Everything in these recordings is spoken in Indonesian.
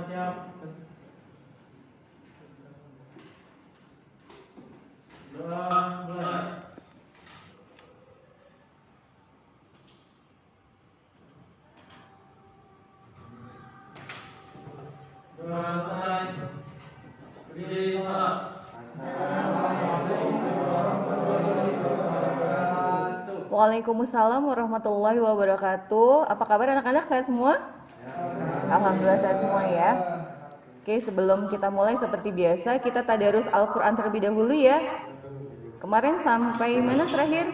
siap. Doa mulai. Doa selesai. Berdiri salat. Waalaikumsalam warahmatullahi wabarakatuh. Apa kabar anak-anak? Saya semua? Alhamdulillah saya semua ya. Oke, sebelum kita mulai seperti biasa, kita tadarus Al-Quran terlebih dahulu ya. Kemarin sampai mana terakhir?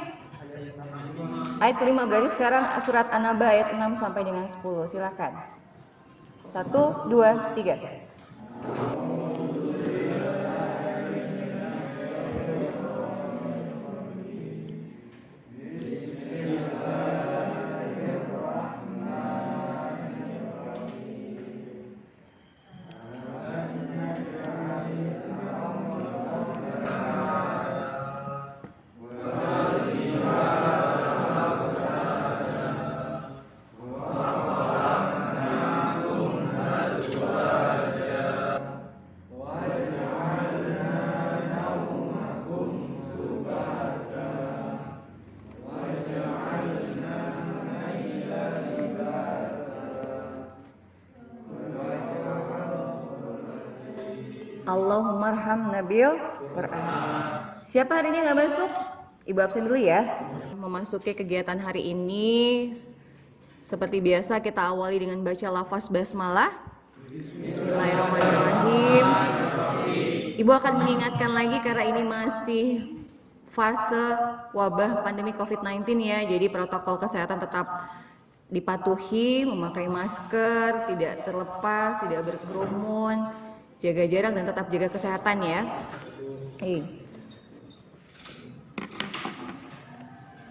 Ayat kelima, berarti sekarang surat An-Naba ayat 6 sampai dengan 10. Silakan. 1, 2, 3. Allahumma arham Nabil Quran. Siapa hari ini nggak masuk? Ibu absen dulu ya. Memasuki kegiatan hari ini, seperti biasa kita awali dengan baca lafaz basmalah. Bismillahirrahmanirrahim. Ibu akan mengingatkan lagi karena ini masih fase wabah pandemi COVID-19 ya. Jadi protokol kesehatan tetap dipatuhi, memakai masker, tidak terlepas, tidak berkerumun, jaga jarak dan tetap jaga kesehatan ya.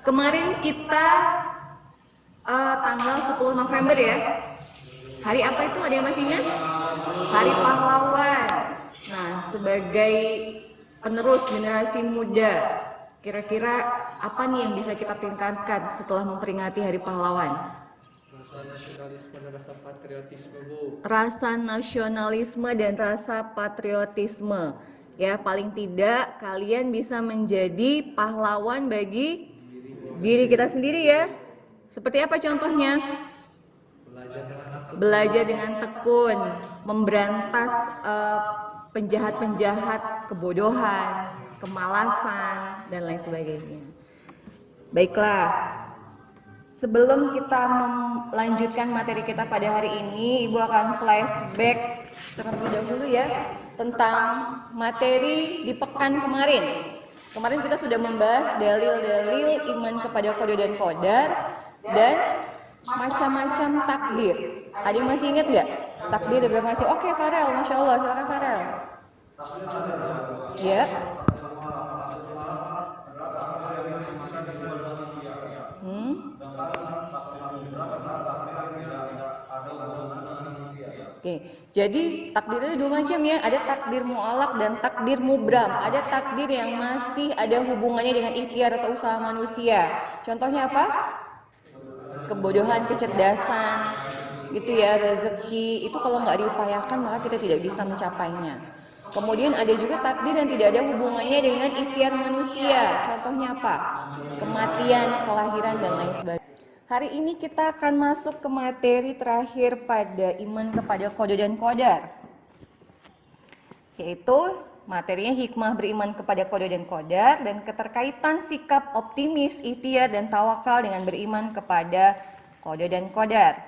Kemarin kita tanggal 10 November ya. Hari apa itu? Ada yang masih ingat? Hari Pahlawan. Nah, sebagai penerus generasi muda, kira-kira apa nih yang bisa kita tingkatkan setelah memperingati Hari Pahlawan? Rasa nasionalisme dan rasa patriotisme, Bu. Rasa nasionalisme dan rasa patriotisme. Ya, paling tidak kalian bisa menjadi pahlawan bagi diri kita sendiri ya. Seperti apa contohnya? Belajar dengan tekun, memberantas penjahat-penjahat, kebodohan, kemalasan, dan lain sebagainya. Baiklah, sebelum kita melanjutkan materi kita pada hari ini, Ibu akan flashback terlebih dahulu ya tentang materi di pekan kemarin. Kemarin kita sudah membahas dalil-dalil iman kepada kode dan kodar dan macam-macam takdir. Ada yang masih ingat nggak? Takdir ada berapa macam? Oke, Farel, Masya Allah, silakan Farel. Ya. Oke, jadi takdirnya dua macam ya. Ada takdir mu'alaq dan takdir mubram. Ada takdir yang masih ada hubungannya dengan ikhtiar atau usaha manusia. Contohnya apa? Kebodohan, kecerdasan, gitu ya, rezeki. Itu kalau nggak diupayakan maka kita tidak bisa mencapainya. Kemudian ada juga takdir yang tidak ada hubungannya dengan ikhtiar manusia. Contohnya apa? Kematian, kelahiran, dan lain sebagainya. Hari ini kita akan masuk ke materi terakhir pada iman kepada kode dan kodar, yaitu materinya hikmah beriman kepada kode dan kodar dan keterkaitan sikap optimis, ikhtiar, dan tawakal dengan beriman kepada kode dan kodar.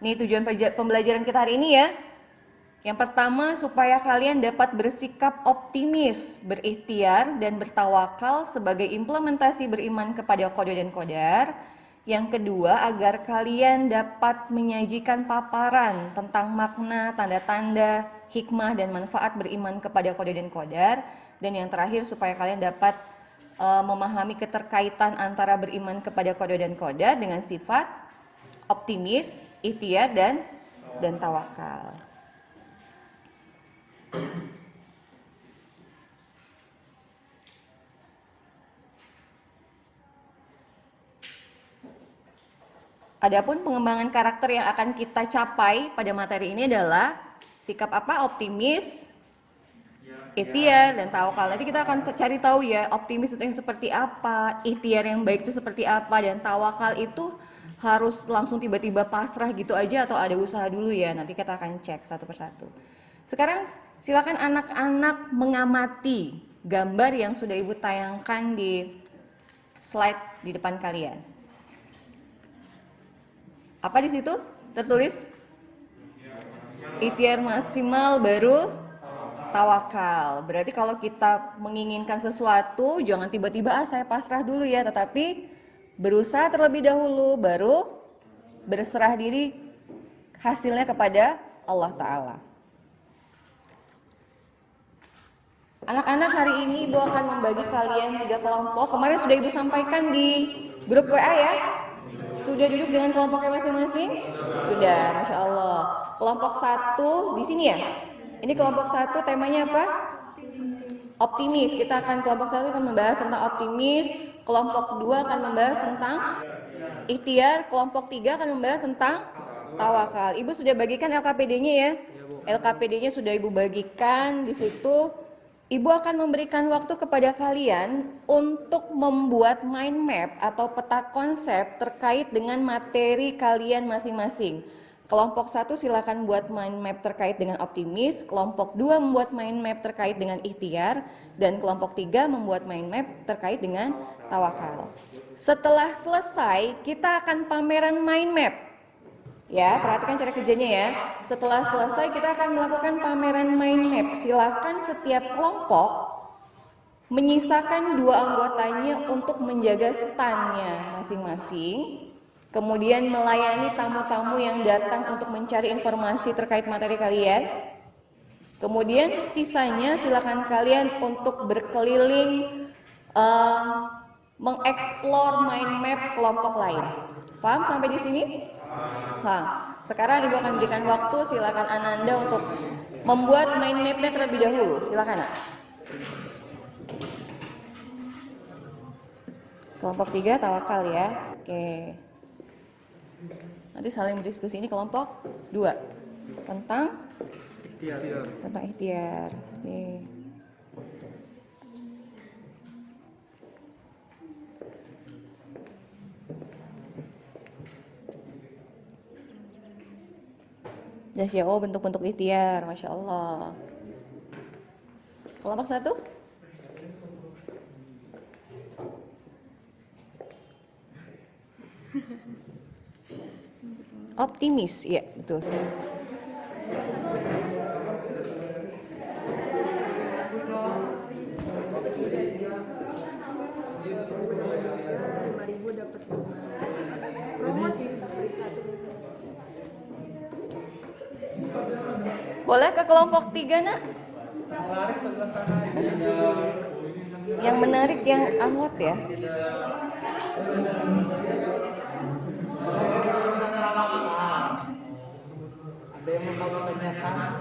Ini tujuan pembelajaran kita hari ini ya. Yang pertama, supaya kalian dapat bersikap optimis, berikhtiar, dan bertawakal sebagai implementasi beriman kepada kode dan kodar. Yang kedua, agar kalian dapat menyajikan paparan tentang makna, tanda-tanda, hikmah, dan manfaat beriman kepada kode dan kodar. Dan yang terakhir, supaya kalian dapat memahami keterkaitan antara beriman kepada kode dan kodar dengan sifat optimis, ikhtiar, dan tawakal. Adapun pengembangan karakter yang akan kita capai pada materi ini adalah sikap apa? Optimis, ikhtiar, dan tawakal. Nanti kita akan cari tahu ya, optimis itu yang seperti apa, ikhtiar yang baik itu seperti apa, dan tawakal itu harus langsung tiba-tiba pasrah gitu aja atau ada usaha dulu ya. Nanti kita akan cek satu persatu. Sekarang silakan anak-anak mengamati gambar yang sudah Ibu tayangkan di slide di depan kalian. Apa di situ tertulis? Ikhtiar maksimal baru tawakal. Berarti kalau kita menginginkan sesuatu, jangan tiba-tiba saya pasrah dulu ya, tetapi berusaha terlebih dahulu baru berserah diri hasilnya kepada Allah Ta'ala. Anak-anak, hari ini Ibu akan membagi kalian 3 kelompok. Kemarin sudah Ibu sampaikan di grup WA ya. Sudah duduk dengan kelompoknya masing-masing? Sudah, Masya Allah. Kelompok 1 di sini ya? Ini kelompok 1 temanya apa? Optimis. Kita akan kelompok 1 akan membahas tentang optimis. Kelompok 2 akan membahas tentang ikhtiar. Kelompok 3 akan membahas tentang tawakal. Ibu sudah bagikan LKPD-nya ya? LKPD-nya sudah Ibu bagikan. Di situ Ibu akan memberikan waktu kepada kalian untuk membuat mind map atau peta konsep terkait dengan materi kalian masing-masing. Kelompok 1 silakan buat mind map terkait dengan optimis, kelompok 2 membuat mind map terkait dengan ikhtiar, dan kelompok 3 membuat mind map terkait dengan tawakal. Setelah selesai, kita akan pameran mind map. Ya, perhatikan cara kerjanya ya. Setelah selesai kita akan melakukan pameran mind map. Silakan setiap kelompok menyisakan 2 anggotanya untuk menjaga standnya masing-masing. Kemudian melayani tamu-tamu yang datang untuk mencari informasi terkait materi kalian. Kemudian sisanya silakan kalian untuk berkeliling mengeksplor mind map kelompok lain. Paham sampai di sini? Nah, sekarang Ibu akan berikan waktu, silakan Ananda untuk membuat mind map-nya terlebih dahulu. Silakan, Nak. Kelompok 3 tawakal ya. Oke. Nanti saling berdiskusi. Ini kelompok 2 tentang ikhtiar. Oke. Oh, bentuk-bentuk ikhtiar, Masya Allah. Kelompok 1? Optimis, ya betul. Boleh ke kelompok 3, Nak? Yang menarik, yang ahwat ya. Ada yang membawa kenyataan.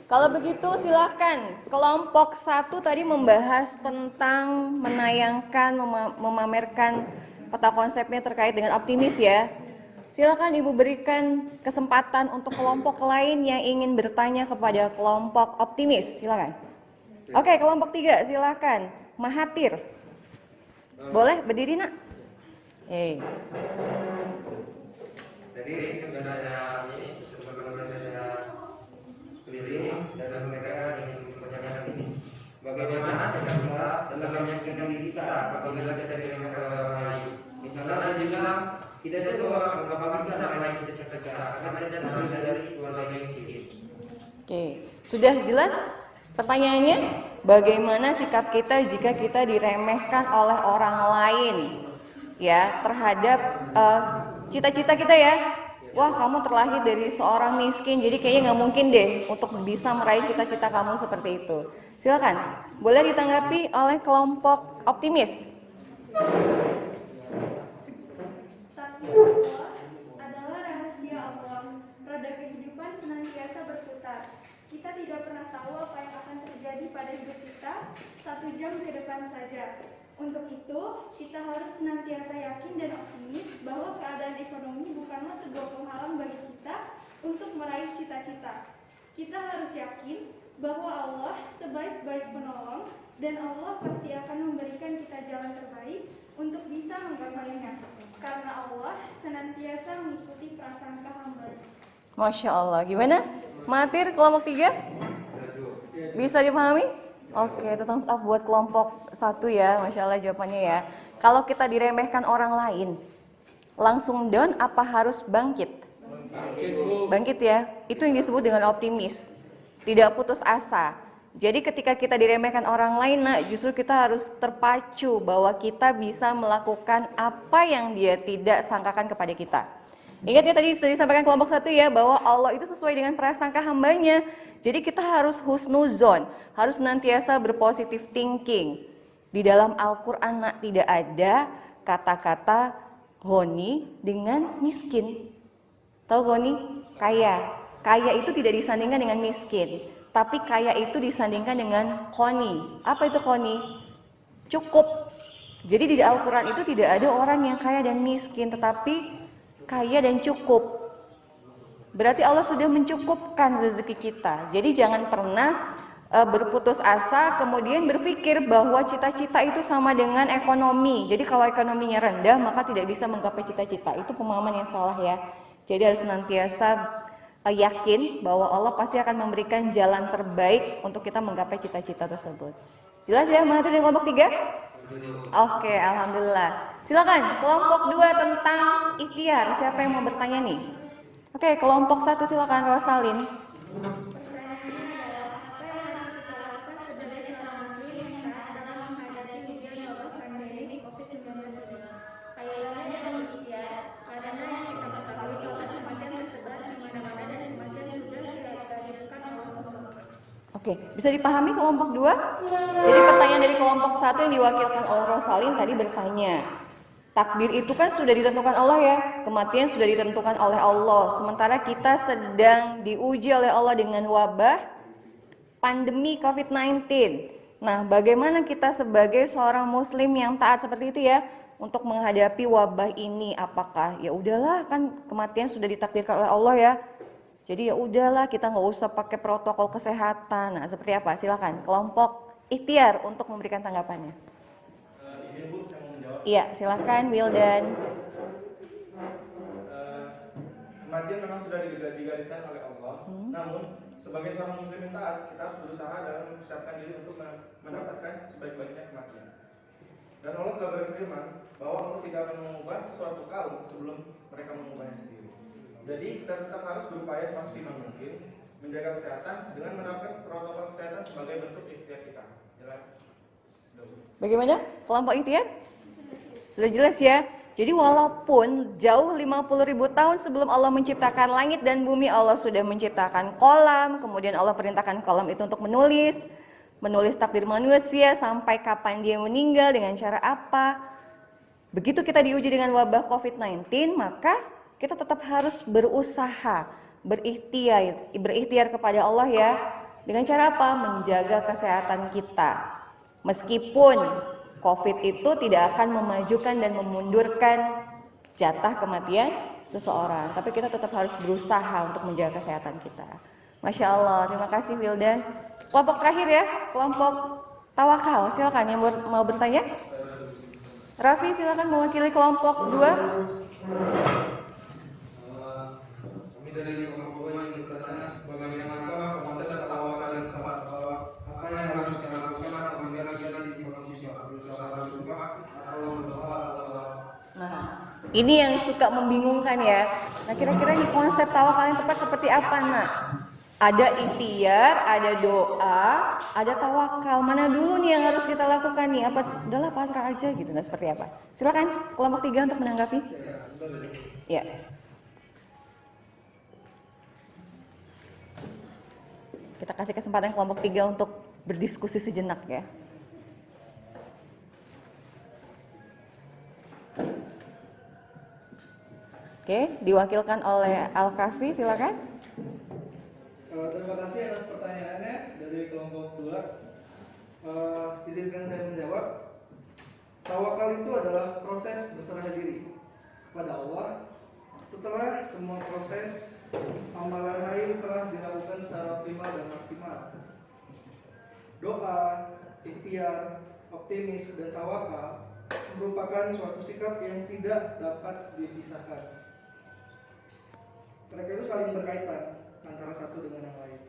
Kalau begitu silahkan. Kelompok 1 tadi membahas tentang menayangkan, memamerkan peta konsepnya terkait dengan optimis ya. Silakan Ibu berikan kesempatan untuk kelompok lain yang ingin bertanya kepada kelompok optimis. Silakan. Oke, kelompok 3 silakan. Mahathir. Boleh berdiri, Nak? Jadi sudah saya keliling dan mereka ingin menanyakan ini. Bagaimana sikap kita dalam meyakinkan diri kita apabila kita diremehkan oleh orang lain? Misalnya jika kita tidak apa bisa meraih cita-cita kita karena kita tidak dari keluarga yang sedikit. Oke, sudah jelas pertanyaannya? Bagaimana sikap kita jika kita diremehkan oleh orang lain ya terhadap cita-cita kita ya? Wah, kamu terlahir dari seorang miskin, jadi kayaknya nggak mungkin deh untuk bisa meraih cita-cita kamu seperti itu. Silakan, boleh ditanggapi oleh kelompok optimis. Takdir Allah adalah rahasia Allah. Roda kehidupan senantiasa berputar. Kita tidak pernah tahu apa yang akan terjadi pada hidup kita 1 jam ke depan saja. Untuk itu, kita harus senantiasa yakin dan optimis bahwa keadaan ekonomi bukanlah sebuah penghalang bagi kita untuk meraih cita-cita. Kita harus yakin bahwa Allah sebaik-baik penolong dan Allah pasti akan memberikan kita jalan terbaik untuk bisa menggapainya. Karena Allah senantiasa mengikuti prasangka hamba. Masya Allah. Gimana? Matir kelompok 3? Bisa dipahami? Oke, itu thumbs up buat kelompok 1 ya. Masya Allah jawabannya ya. Kalau kita diremehkan orang lain, langsung down apa harus bangkit? Bangkit ya. Itu yang disebut dengan optimis. Tidak putus asa. Jadi ketika kita diremehkan orang lain, nah, justru kita harus terpacu bahwa kita bisa melakukan apa yang dia tidak sangkakan kepada kita. Ingat ya tadi sudah disampaikan kelompok 1 ya, bahwa Allah itu sesuai dengan prasangka hambanya. Jadi kita harus husnuzon, harus senantiasa berpositif thinking. Di dalam Al-Quran tidak ada kata-kata ghani dengan miskin. Tahu ghani? Kaya. Kaya itu tidak disandingkan dengan miskin, tapi kaya itu disandingkan dengan qani. Apa itu qani? Cukup. Jadi di Al-Quran itu tidak ada orang yang kaya dan miskin, tetapi kaya dan cukup. Berarti Allah sudah mencukupkan rezeki kita. Jadi jangan pernah berputus asa kemudian berpikir bahwa cita-cita itu sama dengan ekonomi. Jadi kalau ekonominya rendah maka tidak bisa menggapai cita-cita. Itu pemahaman yang salah ya. Jadi harus senantiasa yakin bahwa Allah pasti akan memberikan jalan terbaik untuk kita menggapai cita-cita tersebut. Jelas ya, Mahathir dari kelompok 3? Oke, alhamdulillah. Silakan kelompok 2 tentang ikhtiar. Siapa yang mau bertanya nih? Oke, kelompok 1 silakan Rosalin. Pertanyaannya adalah apa yang harus kita lakukan sebagai seorang muslim yang taat dalam menghadapi ujian wabah pandemi COVID-19 ini? Kaitannya dengan ikhtiar, karena yang kita ketahui bahwa kematian tersebar di mana-mana dan kematian sudah ditakdirkan oleh Allah. Oke, bisa dipahami kelompok 2? Jadi pertanyaan dari kelompok 1 yang diwakilkan oleh Rosalin tadi bertanya, takdir itu kan sudah ditentukan Allah ya, kematian sudah ditentukan oleh Allah. Sementara kita sedang diuji oleh Allah dengan wabah pandemi COVID-19. Nah, bagaimana kita sebagai seorang muslim yang taat seperti itu ya untuk menghadapi wabah ini? Apakah ya udahlah kan kematian sudah ditakdirkan oleh Allah ya. Jadi ya udahlah kita nggak usah pakai protokol kesehatan. Nah, seperti apa? Silakan kelompok ikhtiar untuk memberikan tanggapannya. Izin Bu, saya mau menjawab. Iya, silakan Wildan. Kematian memang sudah digariskan oleh Allah. Namun sebagai seorang muslim yang taat, kita harus berusaha dalam mempersiapkan diri untuk mendapatkan sebaik-baiknya kematian. Dan Allah telah berfirman bahwa Allah tidak akan mengubah suatu kaum sebelum mereka mengubahnya sendiri. Jadi kita tetap harus berupaya semaksimal mungkin menjaga kesehatan dengan menerapkan protokol kesehatan sebagai bentuk ikhtiar kita. Jelas? Bagaimana kelompok ikhtiar? Sudah jelas ya. Jadi walaupun jauh 50.000 tahun sebelum Allah menciptakan langit dan bumi, Allah sudah menciptakan kolam, kemudian Allah perintahkan kolam itu untuk menulis takdir manusia sampai kapan dia meninggal, dengan cara apa. Begitu kita diuji dengan wabah COVID-19, maka kita tetap harus berusaha, berikhtiar kepada Allah ya. Dengan cara apa? Menjaga kesehatan kita. Meskipun COVID itu tidak akan memajukan dan memundurkan jatah kematian seseorang, tapi kita tetap harus berusaha untuk menjaga kesehatan kita. Masya Allah, terima kasih Wildan. Kelompok terakhir ya, kelompok tawakal. Silakan yang mau bertanya. Raffi silakan mewakili kelompok 2. Kami dari kelompok yang bertanya bagaimana proses tawakal dan tawakal, apa yang harus kita lakukan apabila kita di posisi berusaha berdoa atau berdoa atau. Nah, ini yang suka membingungkan ya. Nah, kira-kira ini konsep tawakal yang tepat seperti apa, Nak? Ada ikhtiar, ada doa, ada tawakal. Mana dulu nih yang harus kita lakukan nih? Apa udahlah pasrah aja gitu? Nah, seperti apa? Silakan kelompok 3 untuk menanggapi. Ya. Kita kasih kesempatan kelompok 3 untuk berdiskusi sejenak ya. Oke, diwakilkan oleh Al-Kafi, silakan. Terima kasih atas pertanyaannya dari kelompok 2. Izinkan saya menjawab. Tawakal itu adalah proses berserah diri pada Allah setelah semua proses amalan lain telah dilakukan secara optimal dan maksimal. Doa, ikhtiar, optimis, dan tawakal merupakan suatu sikap yang tidak dapat dipisahkan. Mereka itu saling berkaitan antara satu dengan yang lain.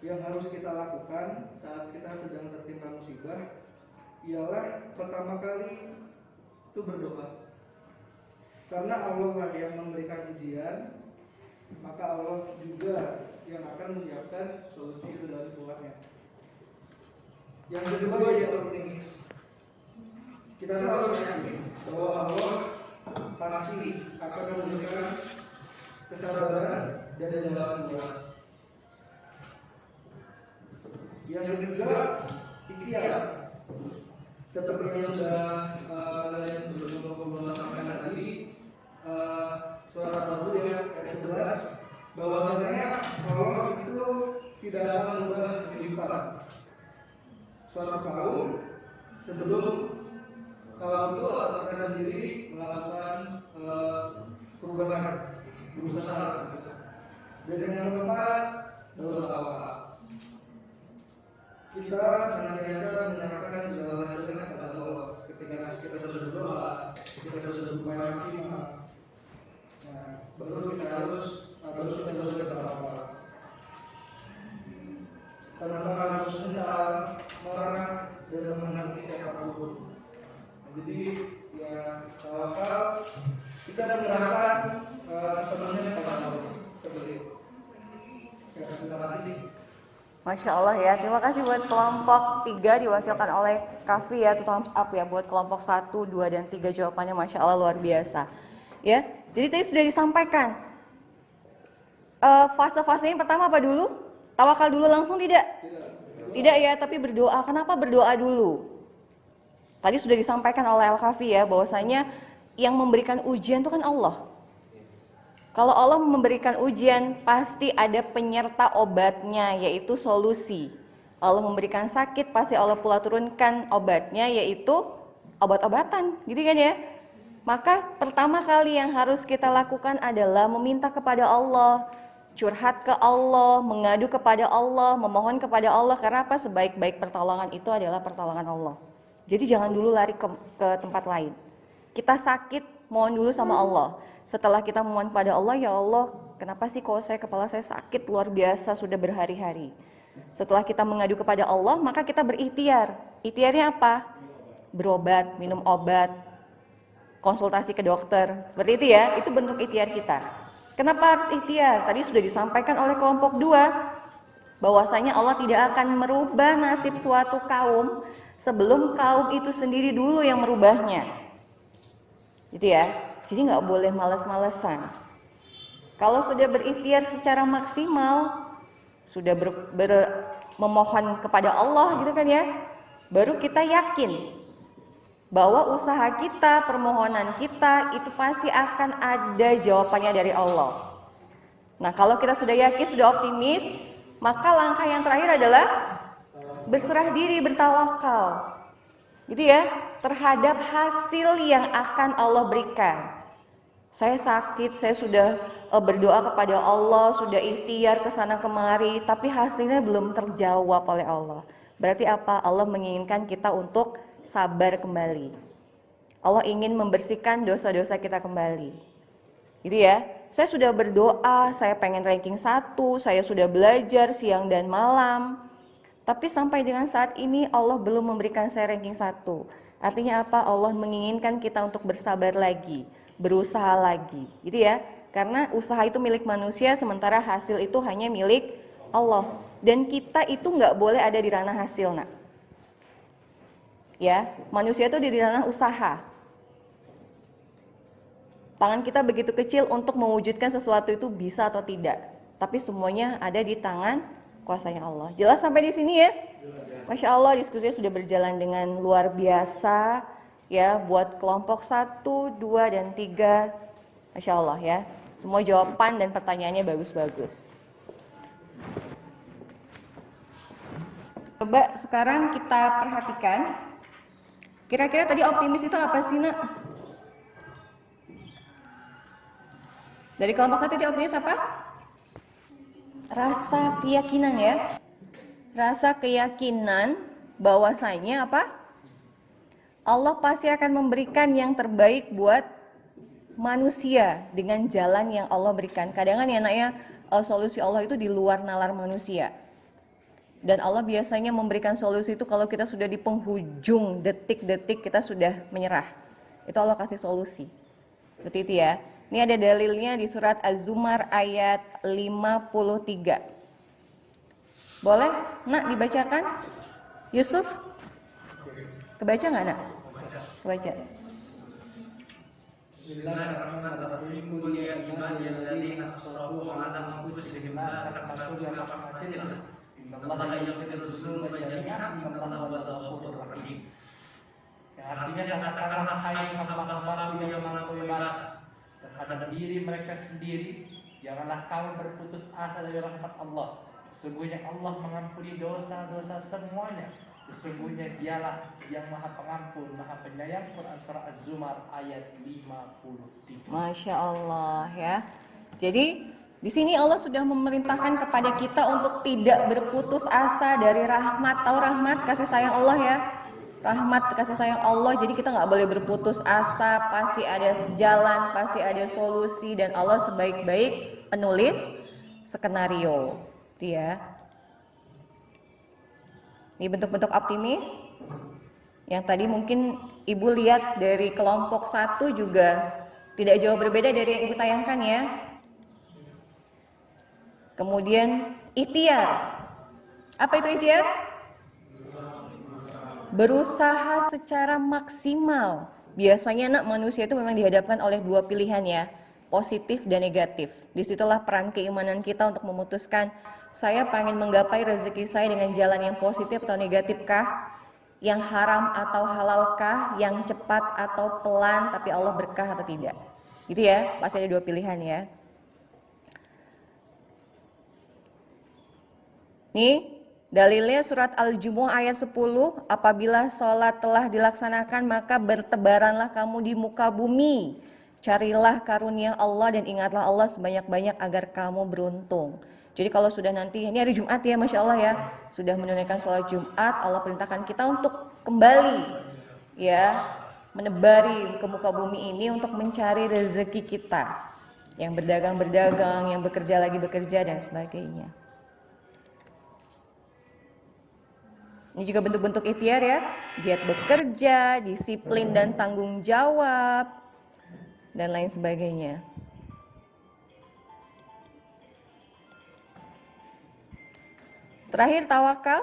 Yang harus kita lakukan saat kita sedang tertimpa musibah ialah pertama kali itu berdoa. Karena Allah lah yang memberikan ujian, maka Allah juga yang akan menyiapkan solusi itu dari keluarnya. Yang kedua yaitu optimis. Kita harus yakin bahwa Allah pasti akan memberikan kesabaran dan jalan keluar. Yang ketiga, ikhtiar. Seperti yang sudah kalian sebelumnya sampaikan tadi, surat Al-Baqarah ayat 11, bahwasanya Allah itu tidak akan mengubah kehidupan suatu kaum sebelum kaum itu atau mereka sendiri melakukan perubahan, berusaha. Dan yang keempat, adalah tawakal. Kita senantiasa menyerahkan segala hasilnya kepada Allah. Ketika kita sudah berdoa, kita sudah berupaya maksimal, baru kita harus bertawakal. Tanpa harus menyesal, marah, dan menangis siapapun. Jadi ya tawakal kita menyerahkan sepenuhnya kepada Allah. Seperti itu. Ya, terima kasih. Masya Allah ya, terima kasih buat kelompok 3 diwakilkan oleh Kafi ya, itu thumbs up ya buat kelompok 1, 2, dan 3 jawabannya Masya Allah luar biasa. Ya, jadi tadi sudah disampaikan. Fase-fasenya pertama apa dulu? Tawakal dulu langsung tidak? Tidak ya, tapi berdoa. Kenapa berdoa dulu? Tadi sudah disampaikan oleh Al-Kafi ya, bahwasanya yang memberikan ujian itu kan Allah. Kalau Allah memberikan ujian, pasti ada penyerta obatnya, yaitu solusi. Allah memberikan sakit, pasti Allah pula turunkan obatnya, yaitu obat-obatan, gitu kan ya? Maka pertama kali yang harus kita lakukan adalah meminta kepada Allah, curhat ke Allah, mengadu kepada Allah, memohon kepada Allah. Karena apa? Sebaik-baik pertolongan itu adalah pertolongan Allah. Jadi jangan dulu lari ke tempat lain. Kita sakit, mohon dulu sama Allah. Setelah kita memohon pada Allah, ya Allah, kenapa sih kok kepala saya sakit luar biasa sudah berhari-hari. Setelah kita mengadu kepada Allah, maka kita berikhtiar. Ikhtiarnya apa? Berobat, minum obat, konsultasi ke dokter. Seperti itu ya, itu bentuk ikhtiar kita. Kenapa harus ikhtiar? Tadi sudah disampaikan oleh kelompok 2, bahwasanya Allah tidak akan merubah nasib suatu kaum sebelum kaum itu sendiri dulu yang merubahnya. Gitu ya. Jadi nggak boleh malas-malesan. Kalau sudah berikhtiar secara maksimal, sudah memohon kepada Allah gitu kan ya, baru kita yakin bahwa usaha kita, permohonan kita itu pasti akan ada jawabannya dari Allah. Nah, kalau kita sudah yakin, sudah optimis, maka langkah yang terakhir adalah berserah diri, bertawakal. Gitu ya, terhadap hasil yang akan Allah berikan. Saya sakit, saya sudah berdoa kepada Allah, sudah ikhtiar ke sana kemari, tapi hasilnya belum terjawab oleh Allah. Berarti apa? Allah menginginkan kita untuk sabar kembali. Allah ingin membersihkan dosa-dosa kita kembali. Gitu ya. Saya sudah berdoa, saya pengen ranking 1, saya sudah belajar siang dan malam. Tapi sampai dengan saat ini Allah belum memberikan saya ranking 1. Artinya apa? Allah menginginkan kita untuk bersabar lagi, berusaha lagi. Gitu ya. Karena usaha itu milik manusia, sementara hasil itu hanya milik Allah. Dan kita itu nggak boleh ada di ranah hasil, nak. Ya, manusia itu di ranah usaha. Tangan kita begitu kecil untuk mewujudkan sesuatu itu bisa atau tidak. Tapi semuanya ada di tangan kuasanya Allah. Jelas sampai di sini ya? Masya Allah, diskusinya sudah berjalan dengan luar biasa. Ya, buat kelompok 1, 2, dan 3 Masya Allah ya. Semua jawaban dan pertanyaannya bagus-bagus. Coba sekarang kita perhatikan. Kira-kira tadi optimis itu apa sih, Nak? Dari kelompok tadi optimis apa? Rasa keyakinan ya. Rasa keyakinan bahwasanya apa? Allah pasti akan memberikan yang terbaik buat manusia dengan jalan yang Allah berikan. Kadang kan ya Nak ya, solusi Allah itu di luar nalar manusia. Dan Allah biasanya memberikan solusi itu kalau kita sudah di penghujung detik-detik kita sudah menyerah. Itu Allah kasih solusi. Seperti itu ya. Ini ada dalilnya di surat Az-Zumar ayat 53. Boleh Nak dibacakan? Yusuf? Kebaca nggak Nak? Kebaca. Bismillahirrahmanirrahim. Qul ya ibadiyalladzina asrafu ala anfusihim la taqnatu min rahmatillah. Innallaha yaghfiru dzunuba jami'an innallaha huwal ghafurur rahim. Yang artinya katakanlah hai hamba-hambaku yang maha pembalas terhadap diri mereka sendiri, janganlah kamu berputus asa dari rahmat Allah. Sesungguhnya Allah mengampuni dosa-dosa semuanya. Sesungguhnya dialah yang maha pengampun, maha penyayang. Quran surah Az-Zumar ayat 53. Masya Allah ya. Jadi di sini Allah sudah memerintahkan kepada kita untuk tidak berputus asa dari rahmat. Tahu rahmat, kasih sayang Allah ya. Rahmat, kasih sayang Allah. Jadi kita nggak boleh berputus asa. Pasti ada jalan, pasti ada solusi. Dan Allah sebaik-baik penulis skenario. Itu ya. Ini bentuk-bentuk optimis. Yang tadi mungkin Ibu lihat dari kelompok 1 juga tidak jauh berbeda dari yang Ibu tayangkan ya. Kemudian ikhtiar. Apa itu ikhtiar? Berusaha secara maksimal. Biasanya Nak, manusia itu memang dihadapkan oleh dua pilihan ya, positif dan negatif. Disitulah peran keimanan kita untuk memutuskan, saya pengen menggapai rezeki saya dengan jalan yang positif atau negatifkah? Yang haram atau halalkah? Yang cepat atau pelan tapi Allah berkah atau tidak? Gitu ya, pasti ada dua pilihan ya. Nih, dalilnya surat Al-Jumu'ah ayat 10, apabila sholat telah dilaksanakan maka bertebaranlah kamu di muka bumi. Carilah karunia Allah dan ingatlah Allah sebanyak-banyak agar kamu beruntung. Jadi kalau sudah nanti, ini hari Jumat ya Masya Allah ya, sudah menunaikan sholat Jumat, Allah perintahkan kita untuk kembali ya, menebari ke muka bumi ini untuk mencari rezeki kita. Yang berdagang-berdagang, yang bekerja lagi bekerja dan sebagainya. Ini juga bentuk-bentuk ikhtiar ya, giat bekerja, disiplin dan tanggung jawab, dan lain sebagainya. Terakhir tawakal.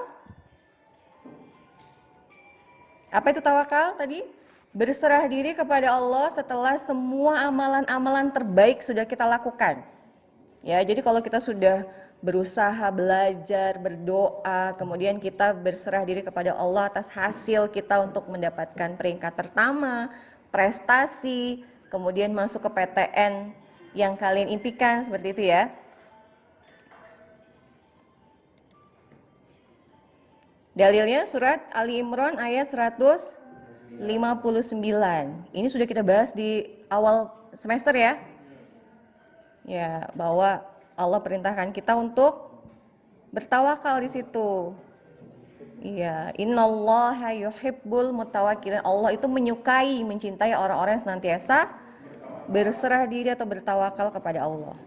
Apa itu tawakal tadi? Berserah diri kepada Allah setelah semua amalan-amalan terbaik sudah kita lakukan. Ya, jadi kalau kita sudah berusaha, belajar, berdoa, kemudian kita berserah diri kepada Allah atas hasil kita untuk mendapatkan peringkat pertama, prestasi, kemudian masuk ke PTN yang kalian impikan, seperti itu ya. Dalilnya surat Ali Imran ayat 159. Ini sudah kita bahas di awal semester ya. Ya, bahwa Allah perintahkan kita untuk bertawakal di situ. Iya, innallaha yuhibbul mutawakkilin. Allah itu menyukai, mencintai orang-orang yang senantiasa berserah diri atau bertawakal kepada Allah.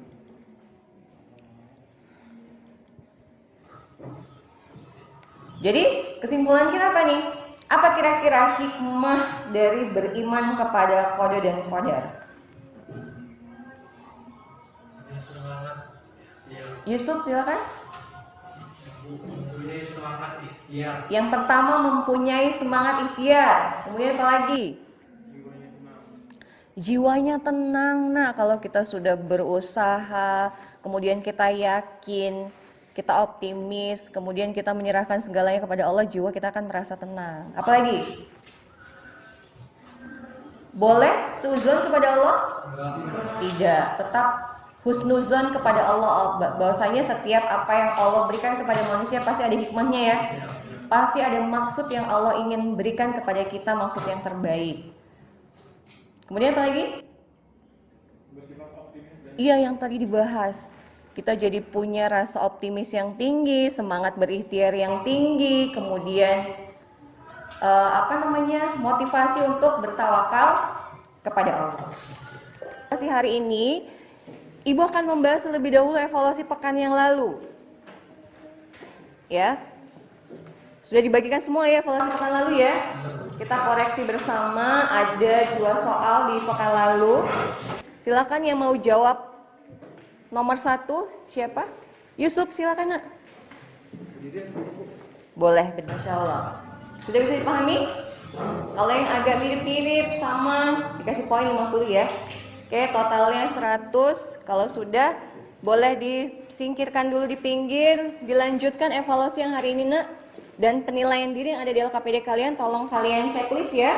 Jadi, kesimpulan kita apa nih? Apa kira-kira hikmah dari beriman kepada qada dan qadar? Yusuf silakan. Mempunyai semangat ikhtiar. Yang pertama mempunyai semangat ikhtiar. Kemudian apa lagi? Jiwanya tenang. Nah, kalau kita sudah berusaha, kemudian kita yakin, kita optimis, kemudian kita menyerahkan segalanya kepada Allah, jiwa kita akan merasa tenang. Apalagi? Boleh seuzon kepada Allah? Tidak, tetap husnuzon kepada Allah. Bahwasanya setiap apa yang Allah berikan kepada manusia pasti ada hikmahnya ya. Pasti ada maksud yang Allah ingin berikan kepada kita, maksud yang terbaik. Kemudian apa lagi? Bersifat optimis dan Iya, yang tadi dibahas. Kita jadi punya rasa optimis yang tinggi, semangat berikhtiar yang tinggi, kemudian motivasi untuk bertawakal kepada Allah. Hari ini Ibu akan membahas lebih dahulu evaluasi pekan yang lalu. Ya. Sudah dibagikan semua ya evaluasi pekan lalu ya. Kita koreksi bersama, ada 2 soal di pekan lalu. Silakan yang mau jawab. Nomor 1 siapa? Yusuf, silakan nak. Boleh, Masya Allah. Sudah bisa dipahami? Kalau yang agak mirip-mirip sama dikasih poin 50 ya. Oke, totalnya 100. Kalau sudah, boleh disingkirkan dulu di pinggir. Dilanjutkan evaluasi yang hari ini nak. Dan penilaian diri yang ada di LKPD kalian, tolong kalian checklist ya.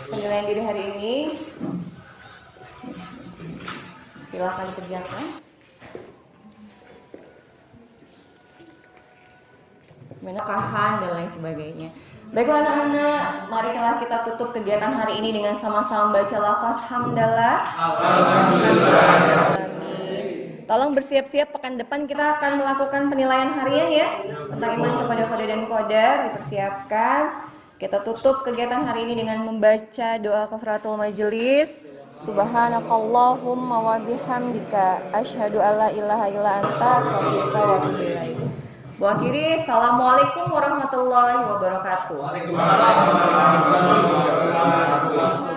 Penilaian diri hari ini silakan dikerjakan. Menekahan dan lain sebagainya. Baiklah anak-anak, marilah kita tutup kegiatan hari ini dengan sama-sama baca lafaz hamdalah. Alhamdulillah. Tolong bersiap-siap, pekan depan kita akan melakukan penilaian harian ya tentang iman kepada qada dan qadar, dipersiapkan. Kita tutup kegiatan hari ini dengan membaca doa kafaratul majelis. Subhanakallahumma wa bihamdika asyhadu alla ilaha illa anta astaghfiruka wa atubu ilaik. Bu akhiri, assalamualaikum warahmatullahi wabarakatuh. Waalaikumsalam warahmatullahi wabarakatuh.